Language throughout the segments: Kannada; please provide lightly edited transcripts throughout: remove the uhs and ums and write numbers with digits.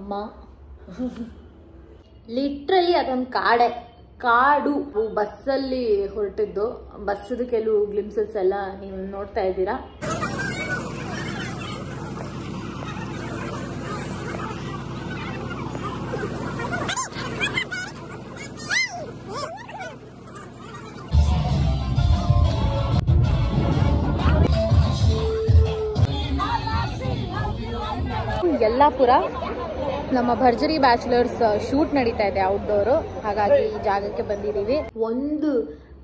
ಅಮ್ಮ. ಲಿಟ್ರಲಿ ಅದೊಂದು ಕಾಡು. ಬಸ್ಸಲ್ಲಿ ಹೊರಟಿದ್ದು, ಬಸ್ಸದ ಕೆಲವು ಗ್ಲಿಮ್ಸಸ್ ಎಲ್ಲ ನೀವು ನೋಡ್ತಾ ಇದ್ದೀರಾ. ಯಲ್ಲಾಪುರ ನಮ್ಮ ಭರ್ಜರಿ ಬ್ಯಾಚುಲರ್ಸ್ ಶೂಟ್ ನಡೀತಾ ಇದೆ ಔಟ್ಡೋರ್. ಹಾಗಾಗಿ ಈ ಜಾಗಕ್ಕೆ ಬಂದಿದ್ದೀವಿ. ಒಂದು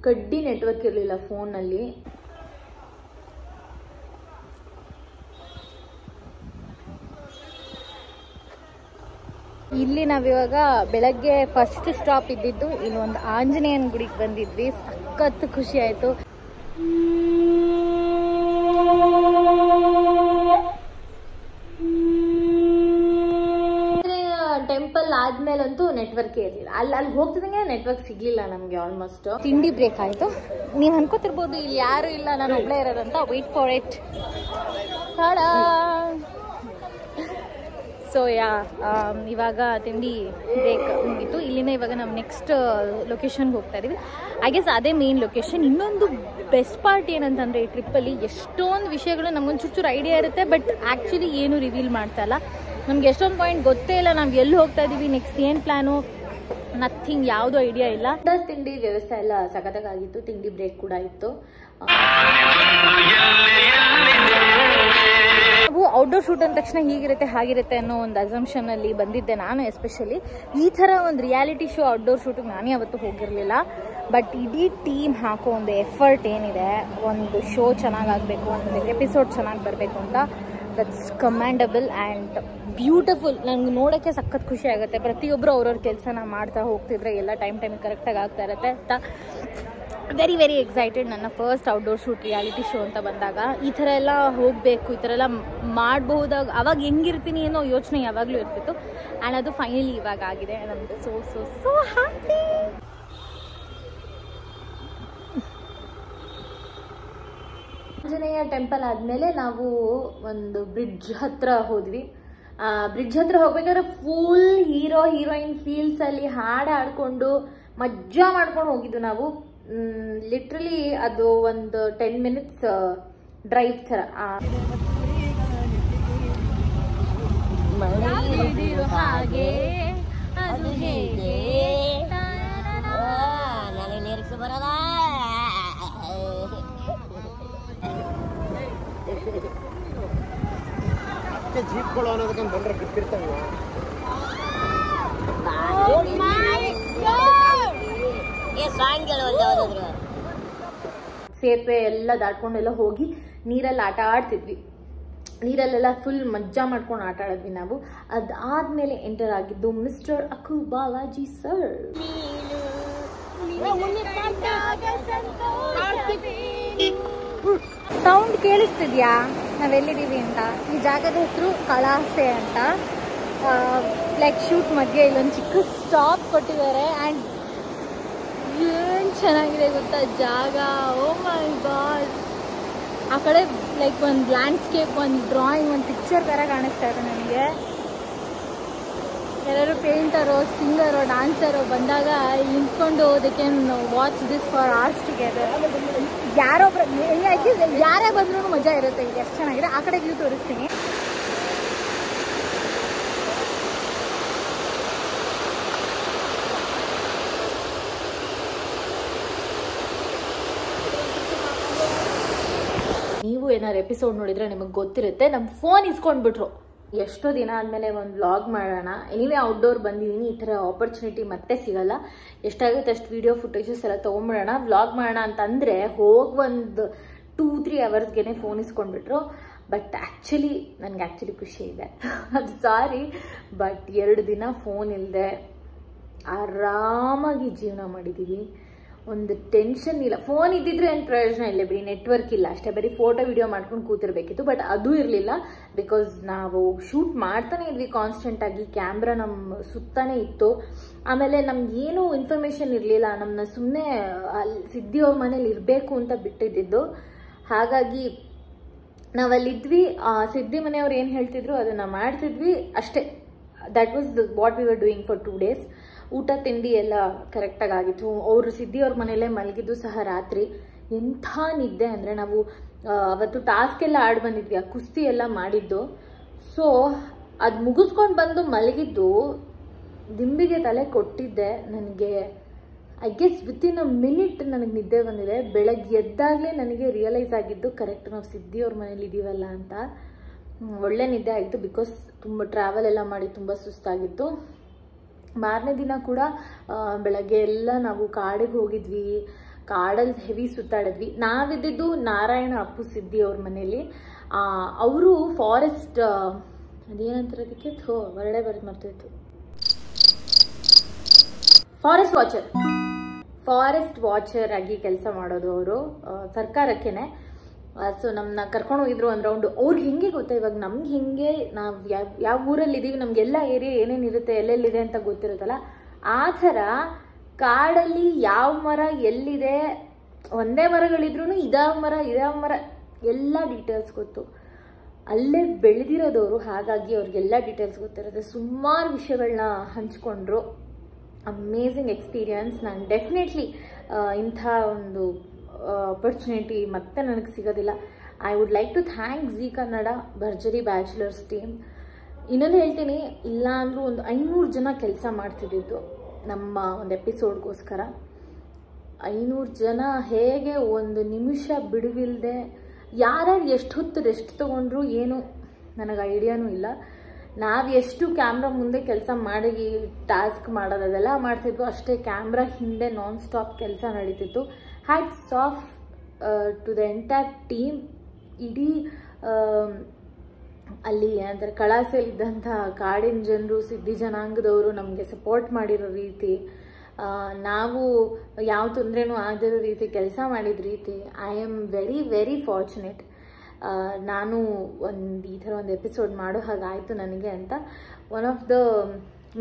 ಕಡ್ಡಿ ನೆಟ್ವರ್ಕ್ ಇರಲಿಲ್ಲ ಫೋನಲ್ಲಿ. ಇಲ್ಲಿ ನಾವಿವಾಗ ಬೆಳಗ್ಗೆ ಫಸ್ಟ್ ಸ್ಟಾಪ್ ಇದ್ದಿದ್ದು ಇಲ್ಲೊಂದು ಆಂಜನೇಯನ ಗುಡಿಗೆ ಬಂದಿದ್ವಿ. ಸಖತ್ ಖುಷಿ ಆಯ್ತು. ಟೆಂಪಲ್ ಆದ್ಮೇಲಂತೂ ನೆಟ್ವರ್ಕ್ ಇರಲಿಲ್ಲ. ಅಲ್ಲಿ ಹೋಗ್ತಿದಂಗೆ ನೆಟ್ವರ್ಕ್ ಸಿಗ್ಲಿಲ್ಲ ನಮ್ಗೆ. ಆಲ್ಮೋಸ್ಟ್ ತಿಂಡಿ ಬ್ರೇಕ್ ಆಯ್ತು. ನೀವ್ ಅನ್ಕೋತಿರ್ಬೋದು ಇಲ್ಲಿ ಯಾರು ಇಲ್ಲ, ನಾನು ಒಬ್ಳೇ ಇರೋದಂತ. Wait for it. ಸೊ ಇವಾಗ ತಿಂಡಿ ಬ್ರೇಕ್ ಮುಗೀತು. ಇಲ್ಲಿಂದ ಇವಾಗ ನಾವು ನೆಕ್ಸ್ಟ್ ಲೊಕೇಶನ್ಗೆ ಹೋಗ್ತಾ ಇದೀವಿ. ಐ ಗೆಸ್ ಅದೇ ಮೇನ್ ಲೊಕೇಶನ್. ಇನ್ನೊಂದು ಬೆಸ್ಟ್ ಪಾರ್ಟ್ ಏನಂತಂದ್ರೆ ಈ ಟ್ರಿಪ್ಪಲ್ಲಿ ಎಷ್ಟೊಂದು ವಿಷಯಗಳು ನಮ್ಗೊಂದು ಚೂರು ಐಡಿಯಾ ಇರುತ್ತೆ, ಬಟ್ ಆ್ಯಕ್ಚುಲಿ ಏನು ರಿವೀಲ್ ಮಾಡ್ತಾ ಇಲ್ಲ. ನಮ್ಗೆ ಎಷ್ಟೊಂದು ಪಾಯಿಂಟ್ ಗೊತ್ತೇ ಇಲ್ಲ, ನಾವು ಎಲ್ಲಿ ಹೋಗ್ತಾ ಇದೀವಿ, ನೆಕ್ಸ್ಟ್ ಏನು ಪ್ಲಾನು, ನಥಿಂಗ್, ಯಾವುದು ಐಡಿಯಾ ಇಲ್ಲ. ತಿಂಡಿ ವ್ಯವಸ್ಥೆ ಎಲ್ಲ ಸಖತ್ತಾಗಿತ್ತು. ತಿಂಡಿ ಬ್ರೇಕ್ ಕೂಡ ಇತ್ತು. ನಾವು ಔಟ್ಡೋರ್ ಶೂಟ್ ಅಂದ ತಕ್ಷಣ ಹೀಗಿರುತ್ತೆ ಹಾಗಿರುತ್ತೆ ಅನ್ನೋ ಒಂದು ಅಸಂಪ್ಷನ್ ಅಲ್ಲಿ ಬಂದಿದ್ದೆ ನಾನು. ಎಸ್ಪೆಷಲಿ ಈ ಥರ ಒಂದು ರಿಯಾಲಿಟಿ ಶೋ ಔಟ್ಡೋರ್ ಶೂಟಿಗೆ ನಾನೇ ಯಾವತ್ತೂ ಹೋಗಿರಲಿಲ್ಲ. ಬಟ್ ಇಡೀ ಟೀಮ್ ಹಾಕೋ ಒಂದು ಎಫರ್ಟ್ ಏನಿದೆ, ಒಂದು ಶೋ ಚೆನ್ನಾಗಾಗಬೇಕು, ಒಂದು ಎಪಿಸೋಡ್ ಚೆನ್ನಾಗಿ ಬರಬೇಕು ಅಂತ, ದಟ್ಸ್ ಕಮ್ಯಾಂಡಬಲ್ ಆ್ಯಂಡ್ ಬ್ಯೂಟಿಫುಲ್. ನನಗೆ ನೋಡೋಕ್ಕೆ ಸಖತ್ ಖುಷಿ ಆಗುತ್ತೆ. ಪ್ರತಿಯೊಬ್ಬರು ಅವ್ರವ್ರ ಕೆಲಸನ ಮಾಡ್ತಾ ಹೋಗ್ತಿದ್ರೆ ಎಲ್ಲ ಟೈಮಿಗೆ ಕರೆಕ್ಟಾಗಿ ಆಗ್ತಾ ಇರುತ್ತೆ ಅಂತ. Very excited. ನನ್ನ first outdoor shoot reality show ಅಂತ ಬಂದಾಗ ಈ ಥರ ಎಲ್ಲ ಹೋಗಬೇಕು, ಈ ಥರ ಎಲ್ಲ ಮಾಡಬಹುದಾಗ ಅವಾಗ ಹೆಂಗಿರ್ತೀನಿ ಅನ್ನೋ ಯೋಚನೆ ಯಾವಾಗಲೂ ಇರ್ತಿತ್ತು. ಆ್ಯಂಡ್ ಅದು ಫೈನಲಿ ಇವಾಗ ಆಗಿದೆ. ನಮ್ಗೆ ಸೋ ಹ್ಯಾಪಿ. ಆಂಜನೇಯ ಟೆಂಪಲ್ ಆದಮೇಲೆ ನಾವು ಒಂದು ಬ್ರಿಡ್ಜ್ ಹತ್ರ ಹೋದ್ವಿ. ಬ್ರಿಡ್ಜ್ ಹತ್ರ ಹೋಗ್ಬೇಕಾದ್ರೆ ಫುಲ್ ಹೀರೋಯಿನ್ ಫೀಲ್ಸ್ ಅಲ್ಲಿ ಹಾಡ್ಕೊಂಡು ಮಜಾ ಮಾಡ್ಕೊಂಡು ಹೋಗಿದ್ದು ನಾವು. ಲಿಟ್ರಲಿ ಅದು ಒಂದು 10 minutes ಡ್ರೈವ್ ಥರ. ಹಾಗೆ ಅದು ಹೇಗೆ ನನಗೆ ನಿರೀಕ್ಷೆ ಬರಲ್ಲ. ಜೀಪ್ಗಳು ಅನ್ನೋದಕ್ಕೆ ಬಂದ್ರೆ ಬಿಟ್ಟಿರ್ತಾವ. ಸೇತುವೆ ಎಲ್ಲ ದಾಟ್ಕೊಂಡೆಲ್ಲ ಹೋಗಿ ನೀರಲ್ಲಿ ಆಟ ಆಡ್ತಿದ್ವಿ. ನೀರಲ್ಲೆಲ್ಲ ಫುಲ್ ಮಜ್ಜಾ ಮಾಡ್ಕೊಂಡು ಆಟ ಆಡಿದ್ವಿ ನಾವು. ಅದಾದ್ಮೇಲೆ ಎಂಟರ್ ಆಗಿದ್ದು ಮಿಸ್ಟರ್ ಅಕು ಬಾಲಾಜಿ ಸರ್. ಸೌಂಡ್ ಕೇಳಿಸ್ತಿದ್ಯಾ ನಾವೆಲ್ಲಿದ್ದೀವಿ ಅಂತ? ಈ ಜಾಗದ ಹೆಸರು ಕಳಾಸೆ ಅಂತ. ಲೈಕ್ ಶೂಟ್ ಮಧ್ಯೆ ಇಲ್ಲೊಂದು ಚಿಕ್ಕ ಸ್ಟಾಪ್ ಕೊಟ್ಟಿದ್ದಾರೆ. ಆ್ಯಂಡ್ ಏನು ಚೆನ್ನಾಗಿದೆ ಗೊತ್ತಾ ಜಾಗ. ಓ ಮೈ ಗಾಡ್. ಆ ಕಡೆ ಲೈಕ್ ಒಂದು ಲ್ಯಾಂಡ್ಸ್ಕೇಪ್, ಒಂದು ಡ್ರಾಯಿಂಗ್, ಒಂದು ಪಿಕ್ಚರ್ ಥರ ಕಾಣಿಸ್ತಾ ಇದೆ ನನಗೆ. ಯಾರು ಪೇಂಟರೋ, ಸಿಂಗರೋ, ಡ್ಯಾನ್ಸರೋ ಬಂದಾಗ ನಿಂತ್ಕೊಂಡು they can watch this for hours together. ಯಾರೇ ಬಂದ್ರೂ ಮಜಾ ಇರುತ್ತೆ. ಈಗ ಎಷ್ಟು ಚೆನ್ನಾಗಿದೆ. ಆ ಕಡೆ ವ್ಯೂ ತೋರಿಸ್ತೀನಿ. ನೀವು ಏನಾದ್ರು ಎಪಿಸೋಡ್ ನೋಡಿದ್ರೆ ನಿಮಗೆ ಗೊತ್ತಿರುತ್ತೆ. ನಮ್ಮ ಫೋನ್ ಇಸ್ಕೊಂಡ್ಬಿಟ್ರು. ಎಷ್ಟೋ ದಿನ ಆದಮೇಲೆ ಒಂದು ವ್ಲಾಗ್ ಮಾಡೋಣ. ಎನಿವೇ ಔಟ್ಡೋರ್ ಬಂದಿದ್ದೀನಿ, ಈ ಥರ ಆಪರ್ಚುನಿಟಿ ಮತ್ತೆ ಸಿಗಲ್ಲ. ಎಷ್ಟಾಗುತ್ತೆ ಅಷ್ಟು ವಿಡಿಯೋ ಫುಟೇಜಸ್ ಎಲ್ಲ ತೊಗೊಂಬಿಡೋಣ, ವ್ಲಾಗ್ ಮಾಡೋಣ ಅಂತಂದರೆ ಹೋಗಿ ಒಂದು 2-3 hours ಫೋನ್ ಇಸ್ಕೊಂಡ್ಬಿಟ್ರು. ಬಟ್ ನನಗೆ ಖುಷಿ ಇದೆ. ಅದು ಸಾರಿ, ಬಟ್ 2 ದಿನ ಫೋನ್ ಇಲ್ಲದೆ ಆರಾಮಾಗಿ ಜೀವನ ಮಾಡಿದ್ದೀವಿ. ಒಂದು ಟೆನ್ಷನ್ ಇಲ್ಲ. ಫೋನ್ ಇದ್ದಿದ್ರೆ ಏನು ಪ್ರಯೋಜನ ಇಲ್ಲ ಬಿಡಿ, ನೆಟ್ವರ್ಕ್ ಇಲ್ಲ ಅಷ್ಟೇ. ಬರೀ ಫೋಟೋ ವಿಡಿಯೋ ಮಾಡ್ಕೊಂಡು ಕೂತಿರ್ಬೇಕಿತ್ತು. ಬಟ್ ಅದು ಇರಲಿಲ್ಲ. ಬಿಕಾಸ್ ನಾವು ಶೂಟ್ ಮಾಡ್ತಾನೆ ಇದ್ವಿ ಕಾನ್ಸ್ಟೆಂಟಾಗಿ. ಕ್ಯಾಮ್ರಾ ನಮ್ಮ ಸುತ್ತಾನೇ ಇತ್ತು. ಆಮೇಲೆ ನಮ್ಗೆ ಏನೂ ಇನ್ಫಾರ್ಮೇಷನ್ ಇರಲಿಲ್ಲ. ನಮ್ಮನ್ನ ಸುಮ್ಮನೆ ಅಲ್ಲಿ ಸಿದ್ಧಿಯವ್ರ ಮನೇಲಿ ಇರಬೇಕು ಅಂತ ಬಿಟ್ಟಿದ್ದು. ಹಾಗಾಗಿ ನಾವಲ್ಲಿದ್ವಿ. ಸಿದ್ಧಿ ಮನೆಯವ್ರು ಏನು ಹೇಳ್ತಿದ್ರು ಅದನ್ನು ಮಾಡ್ತಿದ್ವಿ ಅಷ್ಟೇ. That was what we were doing for 2 days. ಊಟ ತಿಂಡಿ ಎಲ್ಲ ಕರೆಕ್ಟಾಗಿ ಆಗಿತ್ತು. ಅವರು ಸಿದ್ಧಿಯವ್ರ ಮನೆಯಲ್ಲೇ ಮಲಗಿದ್ದು ಸಹ ರಾತ್ರಿ. ಎಂಥ ನಿದ್ದೆ ಅಂದರೆ ನಾವು ಅವತ್ತು ಟಾಸ್ಕ್ ಎಲ್ಲ ಆಡಿ ಬಂದಿದ್ವಿ, ಆ ಕುಸ್ತಿ ಎಲ್ಲ ಮಾಡಿದ್ದು. ಸೊ ಅದು ಮುಗಿಸ್ಕೊಂಡು ಬಂದು ಮಲಗಿದ್ದು, ದಿಂಬಿಗೆ ತಲೆ ಕೊಟ್ಟಿದ್ದೆ. ನನಗೆ I guess within a minute ನನಗೆ ನಿದ್ದೆ ಬಂದಿದೆ. ಬೆಳಗ್ಗೆ ಎದ್ದಾಗಲೇ ನನಗೆ ರಿಯಲೈಸ್ ಆಗಿದ್ದು ಕರೆಕ್ಟ್ ನಾವು ಸಿದ್ಧಿಯವ್ರ ಮನೇಲಿ ಇದ್ದೀವಲ್ಲ ಅಂತ. ಒಳ್ಳೆ ನಿದ್ದೆ ಆಗಿತ್ತು, ಬಿಕಾಸ್ ತುಂಬ ಟ್ರಾವೆಲ್ ಎಲ್ಲ ಮಾಡಿ ತುಂಬ ಸುಸ್ತಾಗಿತ್ತು. ಮಾರನೇ ದಿನ ಕೂಡ ಬೆಳಗ್ಗೆ ಎಲ್ಲ ನಾವು ಕಾಡಿಗೆ ಹೋಗಿದ್ವಿ, ಕಾಡಲ್ಲಿ ಹೆವಿ ಸುತ್ತಾಡಿದ್ವಿ. ನಾವಿದ್ದಿದ್ದು ನಾರಾಯಣ ಅಪ್ಪು ಸಿದ್ಧಿ ಅವ್ರ ಮನೇಲಿ. ಅವರು ಫಾರೆಸ್ಟ್ ಅದೇನಂತಾರೆ ಅದಕ್ಕೆ ಹೊರಡೆ ಬರೋದು ಮರ್ತಿತ್ತು, ಫಾರೆಸ್ಟ್ ವಾಚರ್ ಆಗಿ ಕೆಲಸ ಮಾಡೋದು ಅವರು, ಸರ್ಕಾರಕ್ಕೇನೆ. ಸೊ ನಮ್ಮನ್ನ ಕರ್ಕೊಂಡು ಹೋಗಿದ್ರು ಒಂದು ರೌಂಡು. ಅವ್ರಿಗೆ ಹೆಂಗೆ ಗೊತ್ತಾ, ಇವಾಗ ನಮ್ಗೆ ಹೆಂಗೆ ನಾವು ಯಾವ ಊರಲ್ಲಿ ಇದ್ದೀವಿ, ನಮಗೆಲ್ಲ ಏರಿಯಾ ಏನೇನಿರುತ್ತೆ, ಎಲ್ಲೆಲ್ಲಿದೆ ಅಂತ ಗೊತ್ತಿರುತ್ತಲ್ಲ, ಆ ಥರ ಕಾಡಲ್ಲಿ ಯಾವ ಮರ ಎಲ್ಲಿದೆ, ಒಂದೇ ಮರಗಳಿದ್ರೂ ಇದಾವ ಮರ ಎಲ್ಲ ಡೀಟೇಲ್ಸ್ ಗೊತ್ತು. ಅಲ್ಲೇ ಬೆಳೆದಿರೋದವರು, ಹಾಗಾಗಿ ಅವ್ರಿಗೆಲ್ಲ ಡೀಟೇಲ್ಸ್ ಗೊತ್ತಿರುತ್ತೆ. ಸುಮಾರು ವಿಷಯಗಳನ್ನ ಹಂಚ್ಕೊಂಡ್ರು. Amazing experience. ನಾನು ಡೆಫಿನೆಟ್ಲಿ ಇಂಥ ಒಂದು ಆಪರ್ಚುನಿಟಿ ಮತ್ತೆ ನನಗೆ ಸಿಗೋದಿಲ್ಲ. I would like to thank Zee Kannada Bharjari Bachelors team. ಇನ್ನೊಂದು ಹೇಳ್ತೀನಿ, ಇಲ್ಲ ಅಂದರೂ ಒಂದು 500 ಜನ ಕೆಲಸ ಮಾಡ್ತಿದ್ದಿದ್ದು ನಮ್ಮ ಒಂದು ಎಪಿಸೋಡ್ಗೋಸ್ಕರ. 500 ಜನ ಹೇಗೆ ಒಂದು ನಿಮಿಷ ಬಿಡುವಿಲ್ಲದೆ ಯಾರ್ಯಾರು ಎಷ್ಟು ಹೊತ್ತು ರೆಸ್ಟ್ ತೊಗೊಂಡ್ರು ಏನು ನನಗೆ ಐಡಿಯಾನೂ ಇಲ್ಲ. ನಾವು ಎಷ್ಟು ಕ್ಯಾಮ್ರಾ ಮುಂದೆ ಕೆಲಸ ಮಾಡಿ ಟಾಸ್ಕ್ ಮಾಡೋದು ಅದೆಲ್ಲ ಮಾಡ್ತಿದ್ವು, ಅಷ್ಟೇ ಕ್ಯಾಮ್ರಾ ಹಿಂದೆ ನಾನ್ ಸ್ಟಾಪ್ ಕೆಲಸ ನಡೀತಿತ್ತು. Hats off to the entire team. ಇಡೀ ಅಲ್ಲಿ ಏನಂತಾರೆ ಕಳಾಸೆಯಲ್ಲಿದ್ದಂಥ ಕಾಡಿನ ಜನರು, ಸಿದ್ಧಿ ಜನಾಂಗದವರು ನಮಗೆ ಸಪೋರ್ಟ್ ಮಾಡಿರೋ ರೀತಿ, ನಾವು ಯಾವ ತೊಂದರೆನೂ ಆಗದಿರೋ ರೀತಿ ಕೆಲಸ ಮಾಡಿದ ರೀತಿ, I am very very fortunate. ನಾನು ಈ ಥರ ಒಂದು ಎಪಿಸೋಡ್ ಮಾಡೋ ಹಾಗಾಯಿತು ನನಗೆ ಅಂತ. ಒನ್ ಆಫ್ ದ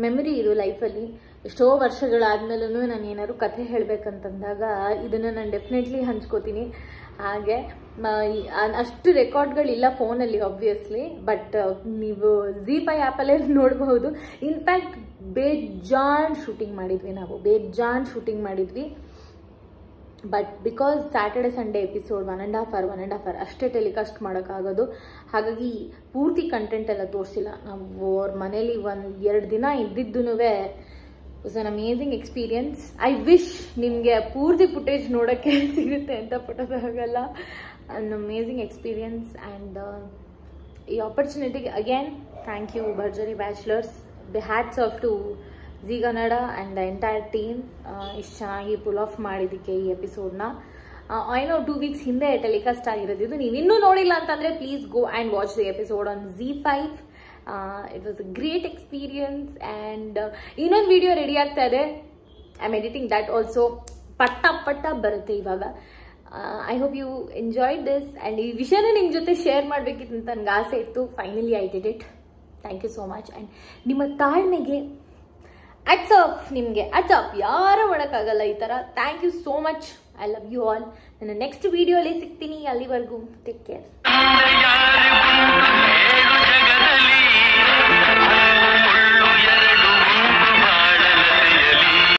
ಮೆಮರಿ ಇದು ಲೈಫಲ್ಲಿ. ಎಷ್ಟೋ ವರ್ಷಗಳಾದ್ಮೇಲೂ ನಾನು ಏನಾದ್ರು ಕಥೆ ಹೇಳಬೇಕಂತಂದಾಗ ಇದನ್ನು ನಾನು ಡೆಫಿನೆಟ್ಲಿ ಹಂಚ್ಕೋತೀನಿ. ಹಾಗೆ ಅಷ್ಟು ರೆಕಾರ್ಡ್ಗಳಿಲ್ಲ ಫೋನಲ್ಲಿ ಆಬ್ವಿಯಸ್ಲಿ, ಬಟ್ ನೀವು ZEE5 ಆ್ಯಪಲ್ಲೇ ನೋಡಬಹುದು. ಇನ್ಫ್ಯಾಕ್ಟ್ ಬೇಜಾನ್ ಶೂಟಿಂಗ್ ಮಾಡಿದ್ವಿ but because Saturday Sunday episode 1.5 hour ಅಷ್ಟೇ ಟೆಲಿಕಾಸ್ಟ್ ಮಾಡೋಕ್ಕಾಗೋದು. ಹಾಗಾಗಿ ಪೂರ್ತಿ ಕಂಟೆಂಟ್ ಎಲ್ಲ ತೋರಿಸಿಲ್ಲ. ನಾವು ಅವ್ರ ಮನೇಲಿ 1-2 ದಿನ ಇದ್ದಿದ್ದೂ was an amazing experience. I wish ನಿಮಗೆ ಪೂರ್ತಿ ಫುಟೇಜ್ ನೋಡೋಕ್ಕೆ ಸಿಗುತ್ತೆ ಅಂತ ಪುಟ್ಟದಾಗಲ್ಲ. An amazing experience. ಆ್ಯಂಡ್ ಈ ಆಪರ್ಚುನಿಟಿಗೆ again thank you Bharjari Bachelors. The hats off to Zee Kannada and the entire team. ಇಷ್ಟು ಚೆನ್ನಾಗಿ ಪುಲ್ ಆಫ್ ಮಾಡಿದ್ದಕ್ಕೆ ಈ ಎಪಿಸೋಡ್ನ. ಏನೋ 2 weeks ಹಿಂದೆ ಟೆಲಿಕಾಸ್ಟ್ ಆಗಿರೋದು. ನೀವು ಇನ್ನೂ ನೋಡಿಲ್ಲ ಅಂತಂದರೆ please go and watch the episode on ZEE5. It was a great experience. And ಇನ್ನೊಂದು ವಿಡಿಯೋ ರೆಡಿ ಆಗ್ತಾ ಇದೆ. I am editing that also. ಪಟ್ಟ ಬರುತ್ತೆ ಇವಾಗ. I hope you enjoyed this. And ಈ ವಿಷಯನ ನಿಮ್ಮ ಜೊತೆ ಶೇರ್ ಮಾಡಬೇಕಿತ್ತು ಅಂತ ನನಗೆ ಆಸೆ ಇತ್ತು. Finally I did it. Thank you so much. And ನಿಮ್ಮ ತಾಳ್ಮೆಗೆ ಅಟ್ಸ್ ಆಫ್. ನಿಮಗೆ ಅಟ್ಸ್ ಆಫ್. ಯಾರು ಮಾಡೋಕ್ಕಾಗಲ್ಲ ಈ ಥರ. Thank you so much. I love you all. ನನ್ನ ನೆಕ್ಸ್ಟ್ ವಿಡಿಯೋಲಿ ಸಿಗ್ತೀನಿ. ಅಲ್ಲಿವರೆಗೂ ಟೇಕ್ ಕೇರ್.